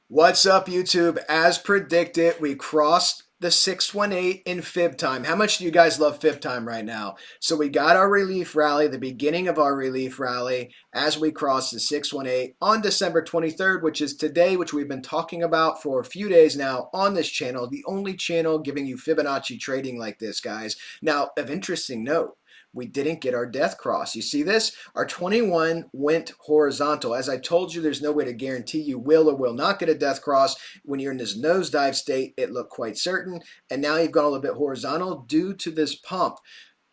What's up, YouTube? As predicted, we crossed the 618 in fib time. How much do you guys love fib time right now? So we got our relief rally, the beginning of our relief rally, as we crossed the 618 on December 23rd, which is today, which we've been talking about for a few days now on this channel, the only channel giving you Fibonacci trading like this, guys. Now, of interesting note, we didn't get our death cross. You see this? Our 21 went horizontal. As I told you, there's no way to guarantee you will or will not get a death cross. When you're in this nosedive state, it looked quite certain. And now you've gone a little bit horizontal due to this pump.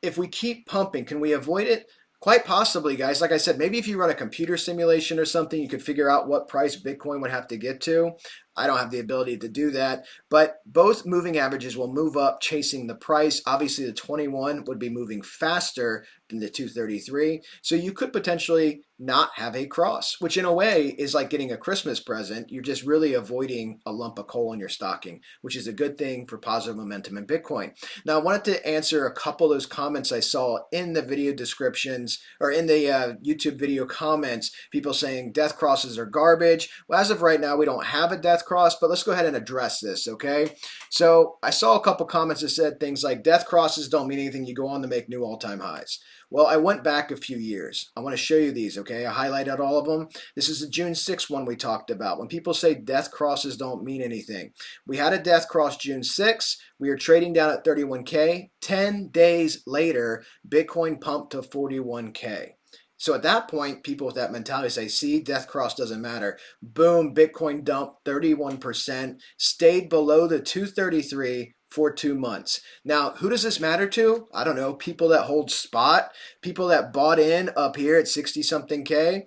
If we keep pumping, can we avoid it? Quite possibly, guys. Like I said, maybe if you run a computer simulation or something, you could figure out what price Bitcoin would have to get to. I don't have the ability to do that, but both moving averages will move up chasing the price. Obviously, the 21 would be moving faster than the 233. So you could potentially not have a cross, which in a way is like getting a Christmas present. You're just really avoiding a lump of coal in your stocking, which is a good thing for positive momentum in Bitcoin. Now, I wanted to answer a couple of those comments I saw in the video descriptions or in the YouTube video comments, people saying death crosses are garbage. Well, as of right now, we don't have a death cross, but let's go ahead and address this, okay? So I saw a couple comments that said things like death crosses don't mean anything. You go on to make new all-time highs. Well, I went back a few years. I want to show you these, okay? I highlighted all of them. This is the June 6th one we talked about. When people say death crosses don't mean anything. We had a death cross June 6th. We were trading down at 31K. 10 days later, Bitcoin pumped to 41K. So at that point, people with that mentality say, see, death cross doesn't matter. Boom, Bitcoin dumped 31%, stayed below the 233 for 2 months. Now, who does this matter to? I don't know, people that hold spot, people that bought in up here at 60 something K.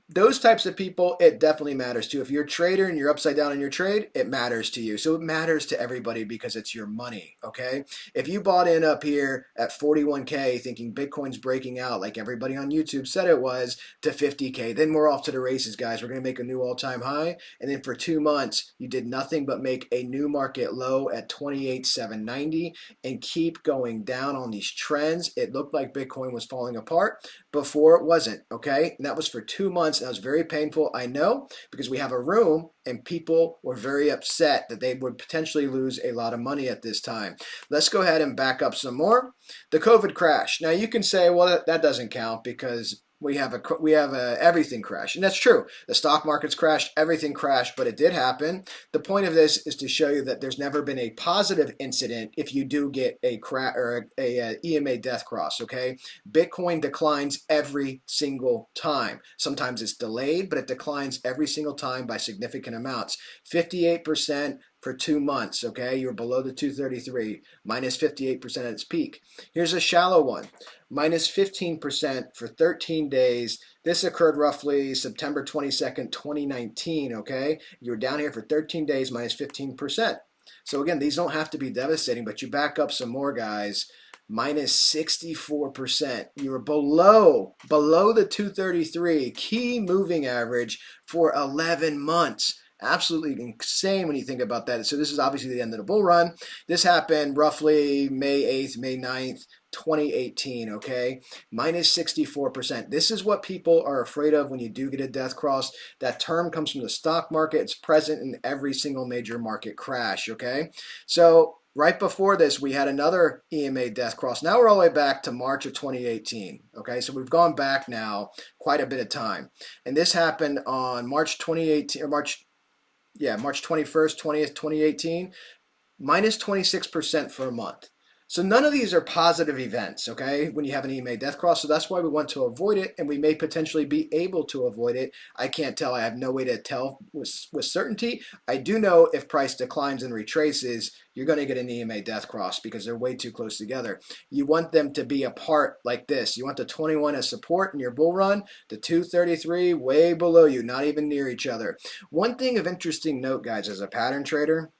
Those types of people, it definitely matters to. If you're a trader and you're upside down in your trade, it matters to you. So it matters to everybody because it's your money, okay? If you bought in up here at 41K thinking Bitcoin's breaking out like everybody on YouTube said it was to 50K, then we're off to the races, guys. We're going to make a new all-time high. And then for 2 months, you did nothing but make a new market low at 28,790 and keep going down on these trends. It looked like Bitcoin was falling apart before it wasn't, okay? And that was for 2 months. That was very painful, I know, because we have a room and people were very upset that they would potentially lose a lot of money at this time. Let's go ahead and back up some more. The COVID crash. Now you can say, well, that doesn't count because we have a everything crash, and that's true. The stock market's crashed, everything crashed, but it did happen. The point of this is to show you that there's never been a positive incident if you do get a crash or a EMA death cross. Okay, Bitcoin declines every single time. Sometimes it's delayed, but it declines every single time by significant amounts. 58% for 2 months, okay? You're below the 233, minus 58% at its peak. Here's a shallow one, minus 15% for 13 days. This occurred roughly September 22nd, 2019, okay? You're down here for 13 days, minus 15%. So again, these don't have to be devastating, but you back up some more, guys. Minus 64%. You were below the 233 key moving average for 11 months. Absolutely insane when you think about that. So this is obviously the end of the bull run. This happened roughly May 8th, May 9th, 2018, okay? Minus 64%. This is what people are afraid of when you do get a death cross. That term comes from the stock market. It's present in every single major market crash, okay? So right before this, we had another EMA death cross. Now we're all the way back to March of 2018, okay? So we've gone back now quite a bit of time. And this happened on March 2018, or March 21st, 20th, 2018, minus 26% for a month. So none of these are positive events, okay, when you have an EMA death cross. So that's why we want to avoid it, and we may potentially be able to avoid it. I can't tell. I have no way to tell with certainty. I do know if price declines and retraces, you're going to get an EMA death cross because they're way too close together. You want them to be apart like this. You want the 21 as support in your bull run, the 233 way below you, not even near each other. One thing of interesting note, guys, as a pattern trader,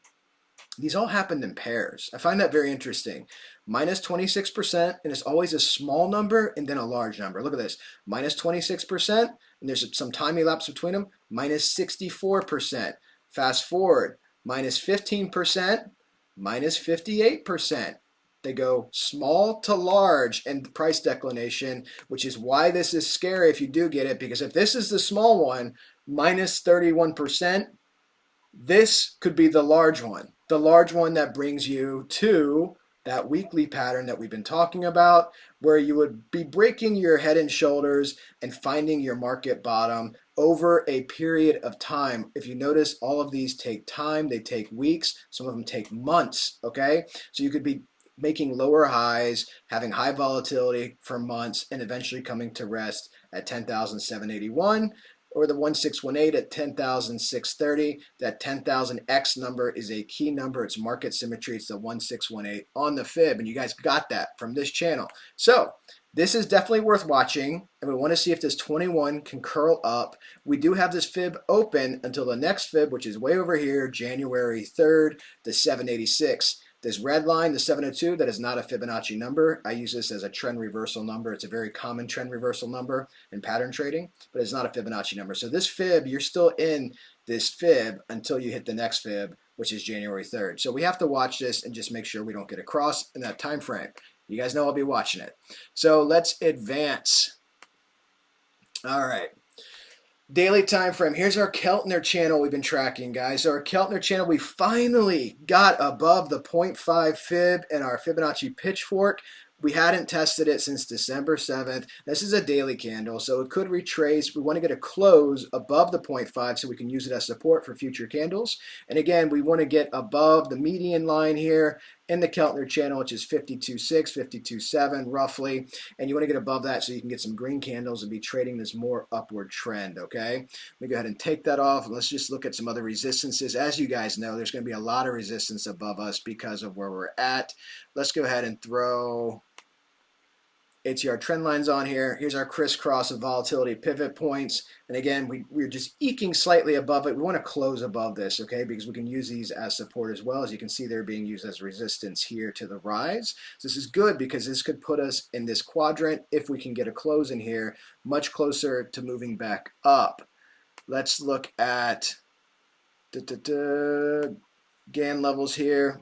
these all happened in pairs. I find that very interesting. Minus 26%, and it's always a small number and then a large number. Look at this. Minus 26%, and there's some time elapse between them. Minus 64%. Fast forward. Minus 15%. Minus 58%. They go small to large in price declination, which is why this is scary if you do get it, because if this is the small one, minus 31%, This could be the large one that brings you to that weekly pattern that we've been talking about, where you would be breaking your head and shoulders and finding your market bottom over a period of time. If you notice, all of these take time, they take weeks, some of them take months, okay? So you could be making lower highs, having high volatility for months, and eventually coming to rest at 10,781 or the 1618 at 10,630. That 10,000X number is a key number. It's market symmetry. It's the 1618 on the fib, and you guys got that from this channel. So this is definitely worth watching, and we want to see if this 21 can curl up. We do have this fib open until the next fib, which is way over here, January 3rd, the 786. This red line, the 702, that is not a Fibonacci number. I use this as a trend reversal number. It's a very common trend reversal number in pattern trading, but it's not a Fibonacci number. So this fib, you're still in this fib until you hit the next fib, which is January 3rd. So we have to watch this and just make sure we don't get across in that time frame. You guys know I'll be watching it. So let's advance. All right. Daily time frame. Here's our Keltner channel we've been tracking, guys. So our Keltner channel, we finally got above the 0.5 fib in our Fibonacci pitchfork. We hadn't tested it since December 7th. This is a daily candle, so it could retrace. We want to get a close above the 0.5 so we can use it as support for future candles. And again, we want to get above the median line here in the Keltner channel, which is 52.6, 52.7 roughly. And you want to get above that so you can get some green candles and be trading this more upward trend, okay? Let me go ahead and take that off, and let's just look at some other resistances. As you guys know, there's going to be a lot of resistance above us because of where we're at. Let's go ahead and throw ATR trend lines on here. Here's our crisscross of volatility pivot points. And again, we're just eking slightly above it. We want to close above this, okay, because we can use these as support as well. As you can see, they're being used as resistance here to the rise. So this is good because this could put us in this quadrant if we can get a close in here, much closer to moving back up. Let's look at GAN levels here.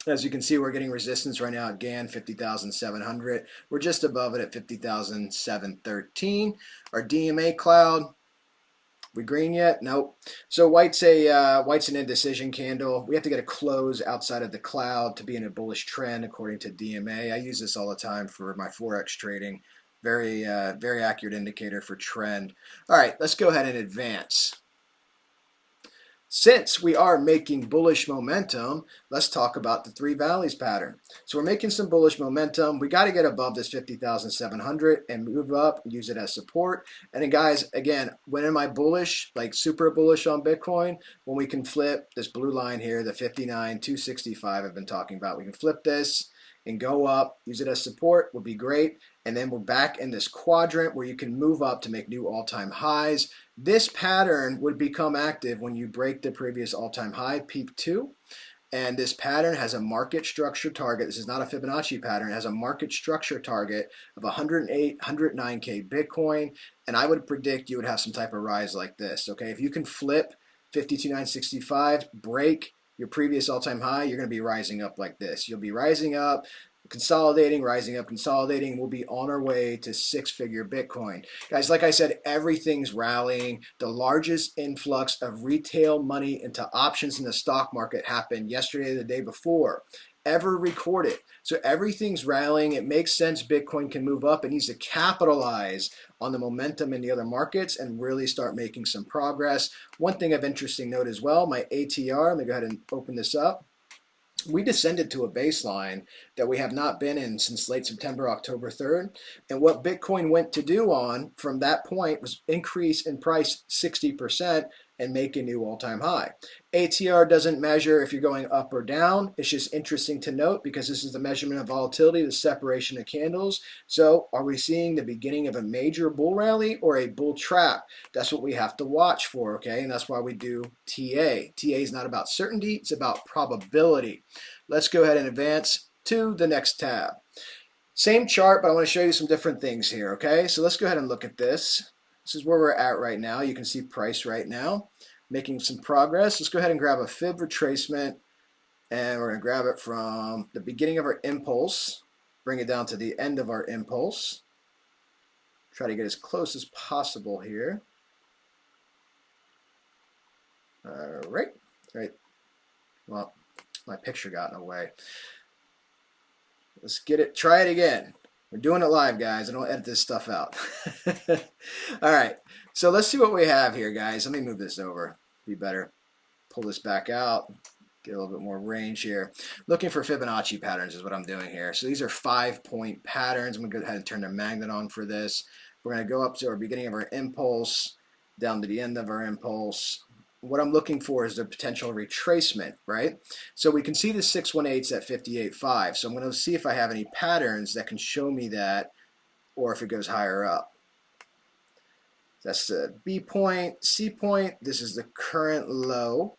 As you can see, we're getting resistance right now at GAN 50,700. We're just above it at 50,713. Our DMA cloud, we green yet? Nope. So white's an indecision candle. We have to get a close outside of the cloud to be in a bullish trend according to DMA. I use this all the time for my Forex trading. Very accurate indicator for trend. All right, let's go ahead and advance. Since we are making bullish momentum, let's talk about the three valleys pattern. So we're making some bullish momentum. We got to get above this 50,700 and move up, use it as support. And then guys, again, when am I bullish, like super bullish on Bitcoin? When we can flip this blue line here, the 59,265 I've been talking about. We can flip this and go up, use it as support, would be great. And then we're back in this quadrant where you can move up to make new all-time highs. This pattern would become active when you break the previous all-time high, peak 2. And this pattern has a market structure target. This is not a Fibonacci pattern. It has a market structure target of 108, 109K Bitcoin. And I would predict you would have some type of rise like this. Okay, if you can flip 52,965, break your previous all-time high, you're going to be rising up like this. You'll be rising up, consolidating, rising up, consolidating. We'll be on our way to six-figure Bitcoin. Guys, like I said, everything's rallying. The largest influx of retail money into options in the stock market happened yesterday or the day before ever recorded. So everything's rallying. It makes sense Bitcoin can move up. It needs to capitalize on the momentum in the other markets and really start making some progress. One thing of interesting note as well, my ATR, let me go ahead and open this up. We descended to a baseline that we have not been in since late September, October 3rd. And what Bitcoin went to do on from that point was increase in price 60% and make a new all-time high. ATR doesn't measure if you're going up or down. It's just interesting to note because this is the measurement of volatility, the separation of candles. So are we seeing the beginning of a major bull rally or a bull trap? That's what we have to watch for, okay? And that's why we do TA. TA is not about certainty, it's about probability. Let's go ahead and advance to the next tab. Same chart, but I want to show you some different things here, okay? So let's go ahead and look at this. This is where we're at right now. You can see price right now, making some progress. Let's go ahead and grab a fib retracement, and we're going to grab it from the beginning of our impulse, bring it down to the end of our impulse. Try to get as close as possible here. All right. Well, my picture got in the way. Let's get it. Try it again. We're doing it live, guys. I don't edit this stuff out. All right. So let's see what we have here, guys. Let me move this over. Be better. Pull this back out. Get a little bit more range here. Looking for Fibonacci patterns is what I'm doing here. So these are 5-point patterns. I'm going to go ahead and turn the magnet on for this. We're going to go up to our beginning of our impulse, down to the end of our impulse. What I'm looking for is the potential retracement, right? So we can see the 618's at 58.5. So I'm going to see if I have any patterns that can show me that, or if it goes higher up. That's the B point, C point. This is the current low.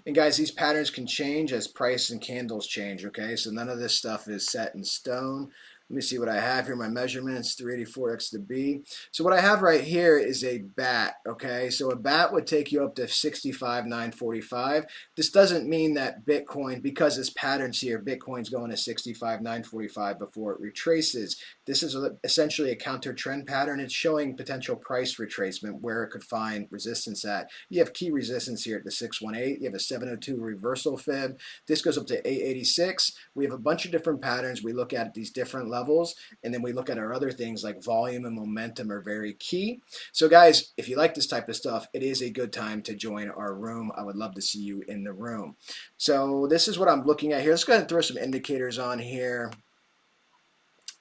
And guys, these patterns can change as price and candles change, okay? So none of this stuff is set in stone. Let me see what I have here. My measurements, 384x to B. So what I have right here is a bat, okay? So a bat would take you up to 65,945. This doesn't mean that Bitcoin, because this pattern's here, Bitcoin's going to 65,945 before it retraces. This is essentially a counter trend pattern. It's showing potential price retracement where it could find resistance at. You have key resistance here at the 618. You have a 702 reversal fib. This goes up to 886. We have a bunch of different patterns. We look at these different levels, and then we look at our other things like volume and momentum are very key. So guys, if you like this type of stuff, it is a good time to join our room. I would love to see you in the room. So this is what I'm looking at here. Let's go ahead and throw some indicators on here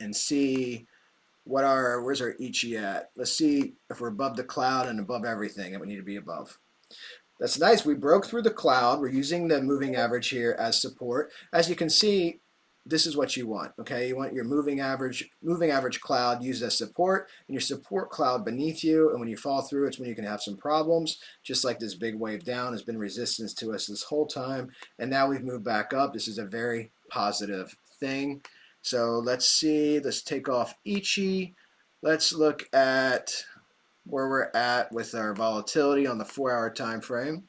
and see where's our Ichi at. Let's see if we're above the cloud and above everything that we need to be above. That's nice. We broke through the cloud. We're using the moving average here as support. As you can see, this is what you want, okay? You want your moving average cloud used as support, and your support cloud beneath you, and when you fall through, it's when you can have some problems, just like this big wave down has been resistance to us this whole time, and now we've moved back up. This is a very positive thing. So let's see, let's take off Ichi. Let's look at where we're at with our volatility on the 4-hour time frame.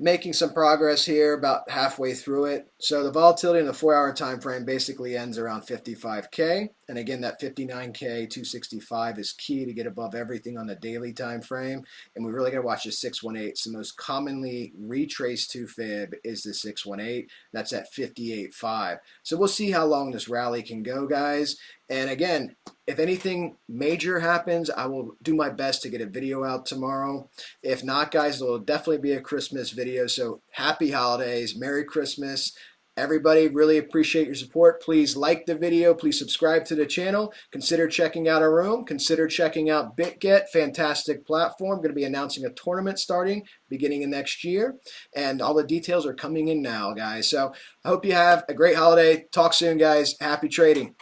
Making some progress here, about halfway through it. So the volatility in the 4-hour time frame basically ends around 55K. And again, that 59K 265 is key to get above everything on the daily time frame. And we really got to watch the 618. So the most commonly retraced to fib is the 618. That's at 58.5. So we'll see how long this rally can go, guys. And again, if anything major happens, I will do my best to get a video out tomorrow. If not, guys, there will definitely be a Christmas video. So happy holidays, Merry Christmas. Everybody, really appreciate your support. Please like the video. Please subscribe to the channel. Consider checking out our room. Consider checking out BitGet. Fantastic platform. Going to be announcing a tournament starting beginning of next year. And all the details are coming in now, guys. So I hope you have a great holiday. Talk soon, guys. Happy trading.